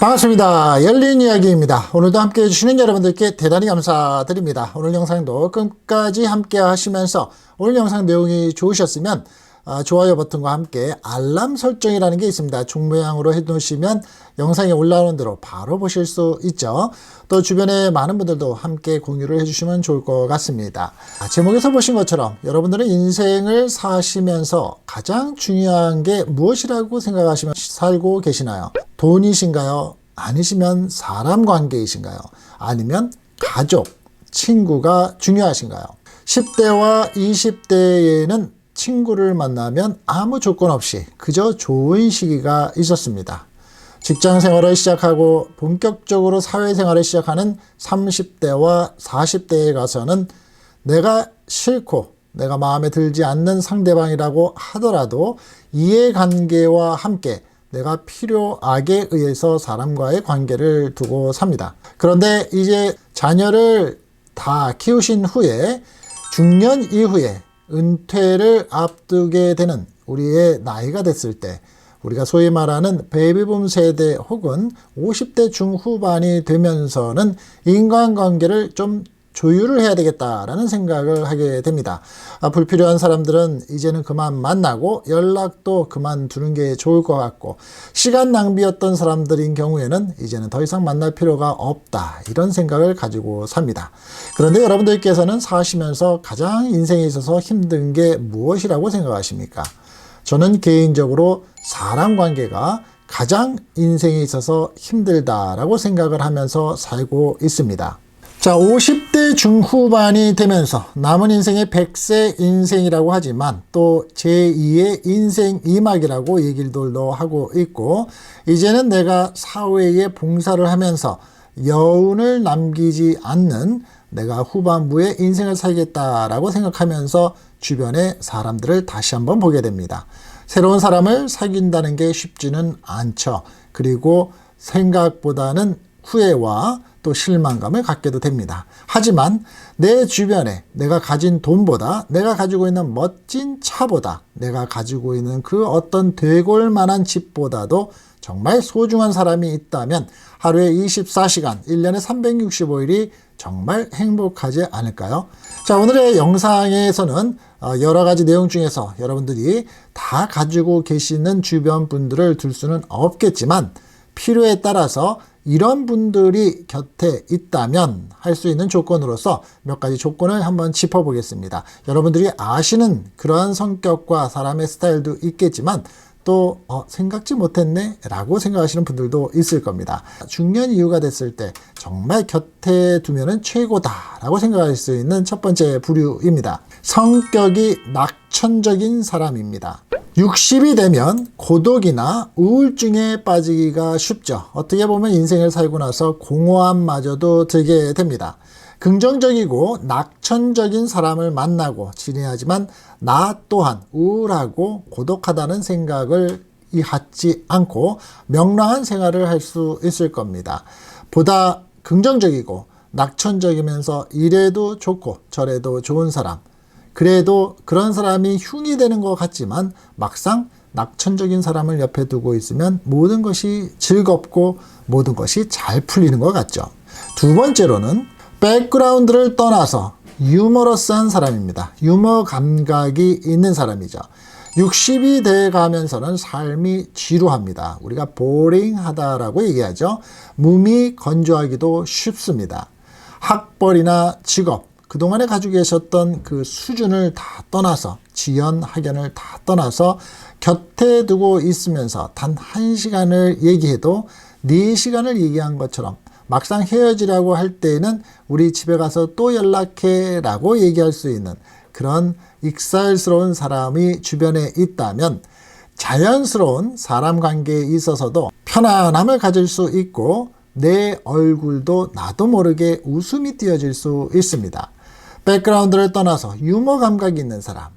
반갑습니다. 열린 이야기입니다. 오늘도 함께 해주시는 여러분들께 대단히 감사드립니다. 오늘 영상도 끝까지 함께 하시면서 오늘 영상 내용이 좋으셨으면 좋아요 버튼과 함께 알람 설정이라는 게 있습니다. 종 모양으로 해놓으시면 영상이 올라오는 대로 바로 보실 수 있죠. 또 주변에 많은 분들도 함께 공유를 해주시면 좋을 것 같습니다. 제목에서 보신 것처럼 여러분들은 인생을 사시면서 가장 중요한 게 무엇이라고 생각하시면 살고 계시나요? 돈이신가요? 아니시면 사람 관계이신가요? 아니면 가족, 친구가 중요하신가요? 10대와 20대에는 친구를 만나면 아무 조건 없이 그저 좋은 시기가 있었습니다. 직장 생활을 시작하고 본격적으로 사회생활을 시작하는 30대와 40대에 가서는 내가 싫고 내가 마음에 들지 않는 상대방이라고 하더라도 이해관계와 함께 내가 필요악에 의해서 사람과의 관계를 두고 삽니다. 그런데 이제 자녀를 다 키우신 후에 중년 이후에 은퇴를 앞두게 되는 우리의 나이가 됐을 때 우리가 소위 말하는 베이비붐 세대 혹은 50대 중후반이 되면서는 인간관계를 좀 조율을 해야 되겠다라는 생각을 하게 됩니다. 불필요한 사람들은 이제는 그만 만나고 연락도 그만두는 게 좋을 것 같고, 시간 낭비였던 사람들인 경우에는 이제는 더 이상 만날 필요가 없다, 이런 생각을 가지고 삽니다. 그런데 여러분들께서는 사시면서 가장 인생에 있어서 힘든 게 무엇이라고 생각하십니까? 저는 개인적으로 사람 관계가 가장 인생에 있어서 힘들다라고 생각을 하면서 살고 있습니다. 자, 50대 중후반이 되면서 남은 인생의 100세 인생이라고 하지만 또 제2의 인생 2막이라고 얘기들도 하고 있고, 이제는 내가 사회에 봉사를 하면서 여운을 남기지 않는 내가 후반부의 인생을 살겠다라고 생각하면서 주변의 사람들을 다시 한번 보게 됩니다. 새로운 사람을 사귄다는 게 쉽지는 않죠. 그리고 생각보다는 후회와 또 실망감을 갖게도 됩니다. 하지만 내 주변에 내가 가진 돈보다, 내가 가지고 있는 멋진 차보다, 내가 가지고 있는 그 어떤 되골만한 집보다도 정말 소중한 사람이 있다면 하루에 24시간, 1년에 365일이 정말 행복하지 않을까요? 자, 오늘의 영상에서는 여러 가지 내용 중에서 여러분들이 다 가지고 계시는 주변 분들을 둘 수는 없겠지만 필요에 따라서 이런 분들이 곁에 있다면 할 수 있는 조건으로서 몇 가지 조건을 한번 짚어보겠습니다. 여러분들이 아시는 그러한 성격과 사람의 스타일도 있겠지만 또 생각지 못했네 라고 생각하시는 분들도 있을 겁니다. 중년 이후가 됐을 때 정말 곁에 두면 최고다 라고 생각할 수 있는 첫 번째 부류입니다. 성격이 낙천적인 사람입니다. 60이 되면 고독이나 우울증에 빠지기가 쉽죠. 어떻게 보면 인생을 살고 나서 공허함마저도 들게 됩니다. 긍정적이고 낙천적인 사람을 만나고 지내야지만 나 또한 우울하고 고독하다는 생각을 갖지 않고 명랑한 생활을 할 수 있을 겁니다. 보다 긍정적이고 낙천적이면서 이래도 좋고 저래도 좋은 사람, 그래도 그런 사람이 흉이 되는 것 같지만 막상 낙천적인 사람을 옆에 두고 있으면 모든 것이 즐겁고 모든 것이 잘 풀리는 것 같죠. 두 번째로는 백그라운드를 떠나서 유머러스한 사람입니다. 유머 감각이 있는 사람이죠. 60이 돼 가면서는 삶이 지루합니다. 우리가 보링하다라고 얘기하죠. 몸이 건조하기도 쉽습니다. 학벌이나 직업, 그동안에 가지고 계셨던 그 수준을 다 떠나서, 지연, 학연을 다 떠나서 곁에 두고 있으면서 단 1시간을 얘기해도 4시간을 얘기한 것처럼 막상 헤어지라고 할 때에는 우리 집에 가서 또 연락해 라고 얘기할 수 있는 그런 익살스러운 사람이 주변에 있다면 자연스러운 사람 관계에 있어서도 편안함을 가질 수 있고 내 얼굴도 나도 모르게 웃음이 띄어질 수 있습니다. 백그라운드를 떠나서 유머 감각이 있는 사람,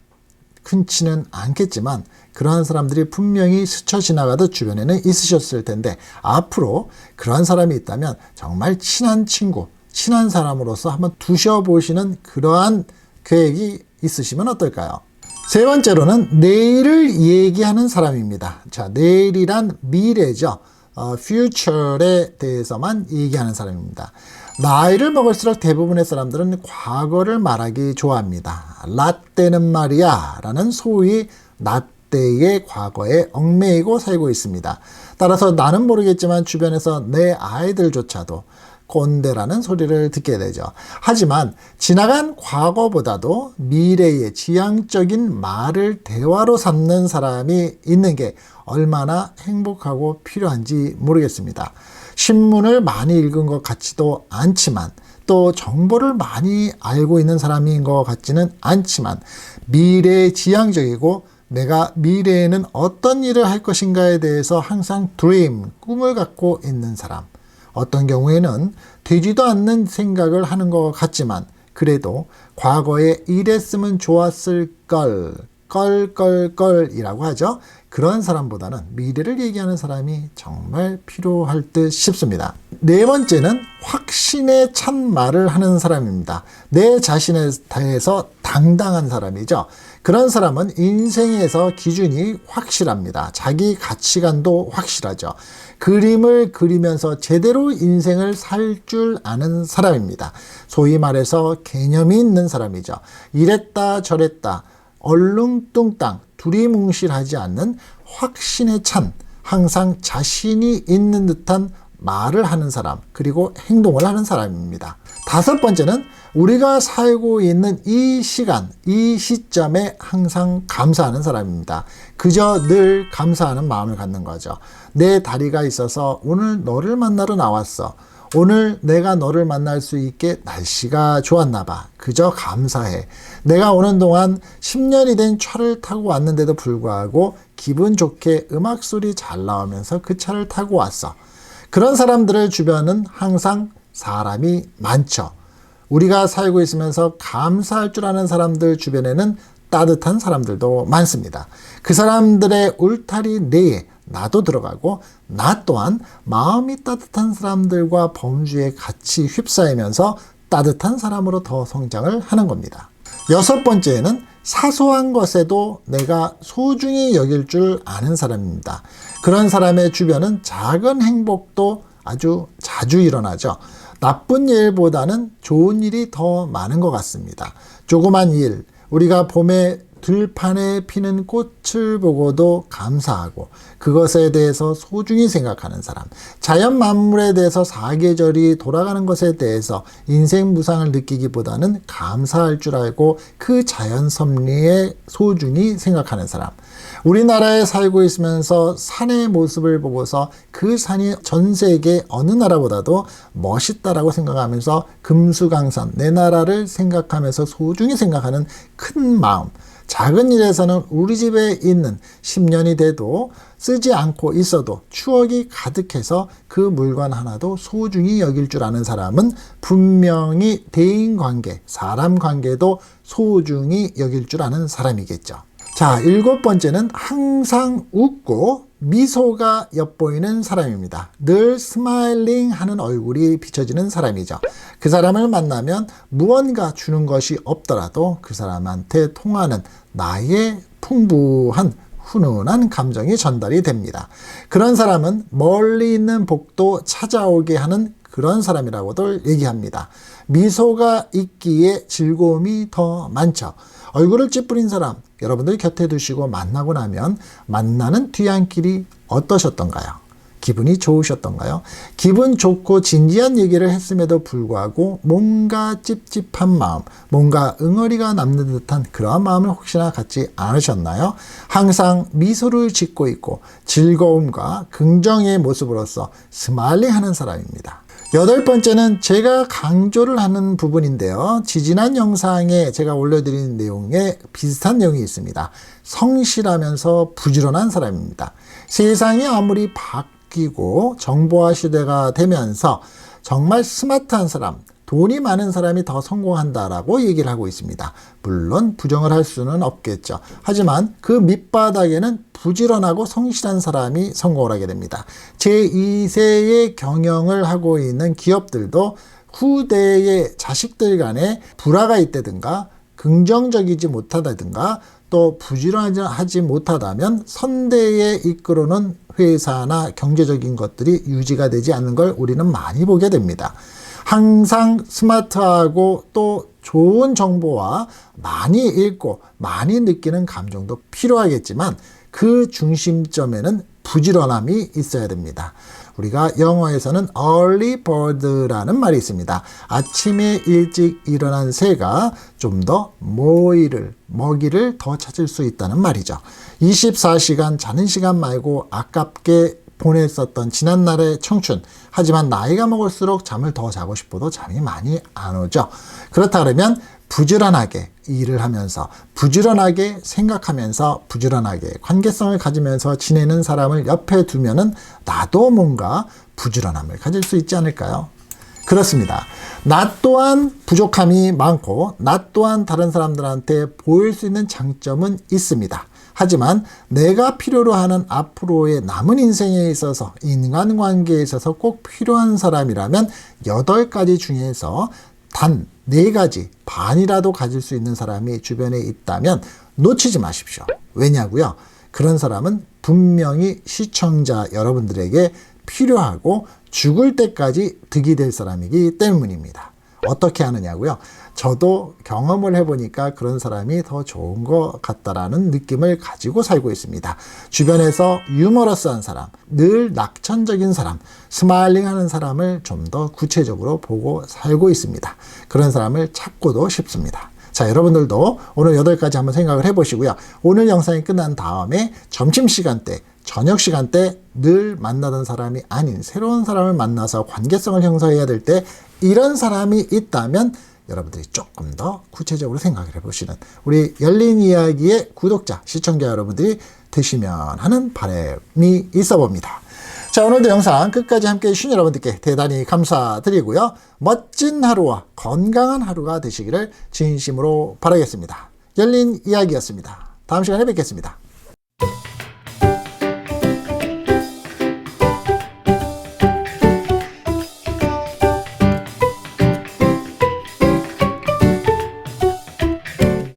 흔치는 않겠지만 그러한 사람들이 분명히 스쳐 지나가듯 주변에는 있으셨을 텐데 앞으로 그러한 사람이 있다면 정말 친한 친구, 친한 사람으로서 한번 두셔보시는 그러한 계획이 있으시면 어떨까요? 세 번째로는 내일을 얘기하는 사람입니다. 자, 내일이란 미래죠. future에 대해서만 얘기하는 사람입니다. 나이를 먹을수록 대부분의 사람들은 과거를 말하기 좋아합니다. 라떼는 말이야 라는 소위 라떼의 과거에 얽매이고 살고 있습니다. 따라서 나는 모르겠지만 주변에서 내 아이들조차도 꼰대라는 소리를 듣게 되죠. 하지만 지나간 과거보다도 미래의 지향적인 말을 대화로 삼는 사람이 있는 게 얼마나 행복하고 필요한지 모르겠습니다. 신문을 많이 읽은 것 같지도 않지만 또 정보를 많이 알고 있는 사람인 것 같지는 않지만 미래에 지향적이고 내가 미래에는 어떤 일을 할 것인가에 대해서 항상 꿈을 갖고 있는 사람. 어떤 경우에는 되지도 않는 생각을 하는 것 같지만 그래도 과거에 이랬으면 좋았을 걸 이라고 하죠. 그런 사람보다는 미래를 얘기하는 사람이 정말 필요할 듯 싶습니다. 네 번째는 확신에 찬 말을 하는 사람입니다. 내 자신에 대해서 당당한 사람이죠. 그런 사람은 인생에서 기준이 확실합니다. 자기 가치관도 확실하죠. 그림을 그리면서 제대로 인생을 살 줄 아는 사람입니다. 소위 말해서 개념이 있는 사람이죠. 이랬다 저랬다 얼렁뚱땅 두리뭉실하지 않는 확신에 찬 항상 자신이 있는 듯한 말을 하는 사람 그리고 행동을 하는 사람입니다. 다섯 번째는 우리가 살고 있는 이 시간, 이 시점에 항상 감사하는 사람입니다. 그저 늘 감사하는 마음을 갖는 거죠. 내 다리가 있어서 오늘 너를 만나러 나왔어. 오늘 내가 너를 만날 수 있게 날씨가 좋았나 봐. 그저 감사해. 내가 오는 동안 10년이 된 차를 타고 왔는데도 불구하고 기분 좋게 음악 소리 잘 나오면서 그 차를 타고 왔어. 그런 사람들을 주변은 항상 사람이 많죠. 우리가 살고 있으면서 감사할 줄 아는 사람들 주변에는 따뜻한 사람들도 많습니다. 그 사람들의 울타리 내에 나도 들어가고 나 또한 마음이 따뜻한 사람들과 범주에 같이 휩싸이면서 따뜻한 사람으로 더 성장을 하는 겁니다. 여섯 번째는 사소한 것에도 내가 소중히 여길 줄 아는 사람입니다. 그런 사람의 주변은 작은 행복도 아주 자주 일어나죠. 나쁜 일보다는 좋은 일이 더 많은 것 같습니다. 조그만 일, 우리가 봄에 들판에 피는 꽃을 보고도 감사하고 그것에 대해서 소중히 생각하는 사람, 자연 만물에 대해서 사계절이 돌아가는 것에 대해서 인생 무상을 느끼기보다는 감사할 줄 알고 그 자연 섭리에 소중히 생각하는 사람, 우리나라에 살고 있으면서 산의 모습을 보고서 그 산이 전 세계 어느 나라보다도 멋있다라고 생각하면서 금수강산, 내 나라를 생각하면서 소중히 생각하는 큰 마음, 작은 일에서는 우리 집에 있는 10년이 돼도 쓰지 않고 있어도 추억이 가득해서 그 물건 하나도 소중히 여길 줄 아는 사람은 분명히 대인관계, 사람 관계도 소중히 여길 줄 아는 사람이겠죠. 자, 일곱 번째는 항상 웃고 미소가 엿보이는 사람입니다. 늘 스마일링 하는 얼굴이 비춰지는 사람이죠. 그 사람을 만나면 무언가 주는 것이 없더라도 그 사람한테 통하는 나의 풍부한 훈훈한 감정이 전달이 됩니다. 그런 사람은 멀리 있는 복도 찾아오게 하는 그런 사람이라고도 얘기합니다. 미소가 있기에 즐거움이 더 많죠. 얼굴을 찌푸린 사람 여러분들 곁에 두시고 만나고 나면 만나는 뒤안길이 어떠셨던가요? 기분이 좋으셨던가요? 기분 좋고 진지한 얘기를 했음에도 불구하고 뭔가 찝찝한 마음, 뭔가 응어리가 남는 듯한 그러한 마음을 혹시나 갖지 않으셨나요? 항상 미소를 짓고 있고 즐거움과 긍정의 모습으로서 스마일링 하는 사람입니다. 여덟 번째는 제가 강조를 하는 부분인데요. 지지난 영상에 제가 올려드린 내용에 비슷한 내용이 있습니다. 성실하면서 부지런한 사람입니다. 세상이 아무리 바뀌고 정보화 시대가 되면서 정말 스마트한 사람, 돈이 많은 사람이 더 성공한다라고 얘기를 하고 있습니다. 물론 부정을 할 수는 없겠죠. 하지만 그 밑바닥에는 부지런하고 성실한 사람이 성공을 하게 됩니다. 제2세의 경영을 하고 있는 기업들도 후대의 자식들 간에 불화가 있다든가 긍정적이지 못하다든가 또 부지런하지 못하다면 선대에 이끌어는 회사나 경제적인 것들이 유지가 되지 않는 걸 우리는 많이 보게 됩니다. 항상 스마트하고 또 좋은 정보와 많이 읽고 많이 느끼는 감정도 필요하겠지만 그 중심점에는 부지런함이 있어야 됩니다. 우리가 영어에서는 early bird라는 말이 있습니다. 아침에 일찍 일어난 새가 좀 더 먹이를 더 찾을 수 있다는 말이죠. 24시간 자는 시간 말고 아깝게 보냈었던 지난날의 청춘. 하지만 나이가 먹을수록 잠을 더 자고 싶어도 잠이 많이 안 오죠. 그렇다 그러면 부지런하게 일을 하면서 부지런하게 생각하면서 부지런하게 관계성을 가지면서 지내는 사람을 옆에 두면은 나도 뭔가 부지런함을 가질 수 있지 않을까요? 그렇습니다. 나 또한 부족함이 많고 나 또한 다른 사람들한테 보일 수 있는 장점은 있습니다. 하지만 내가 필요로 하는 앞으로의 남은 인생에 있어서 인간관계에 있어서 꼭 필요한 사람이라면 8가지 중에서 단 4가지 반이라도 가질 수 있는 사람이 주변에 있다면 놓치지 마십시오. 왜냐고요? 그런 사람은 분명히 시청자 여러분들에게 필요하고 죽을 때까지 득이 될 사람이기 때문입니다. 어떻게 하느냐고요? 저도 경험을 해보니까 그런 사람이 더 좋은 것 같다라는 느낌을 가지고 살고 있습니다. 주변에서 유머러스한 사람, 늘 낙천적인 사람, 스마일링하는 사람을 좀 더 구체적으로 보고 살고 있습니다. 그런 사람을 찾고도 싶습니다. 자, 여러분들도 오늘 8가지 한번 생각을 해보시고요. 오늘 영상이 끝난 다음에 점심시간 때, 저녁 시간 때 늘 만나던 사람이 아닌 새로운 사람을 만나서 관계성을 형성해야 될 때 이런 사람이 있다면 여러분들이 조금 더 구체적으로 생각을 해보시는 우리 열린 이야기의 구독자, 시청자 여러분들이 되시면 하는 바람이 있어 봅니다. 자, 오늘도 영상 끝까지 함께 해주신 여러분들께 대단히 감사드리고요. 멋진 하루와 건강한 하루가 되시기를 진심으로 바라겠습니다. 열린 이야기였습니다. 다음 시간에 뵙겠습니다.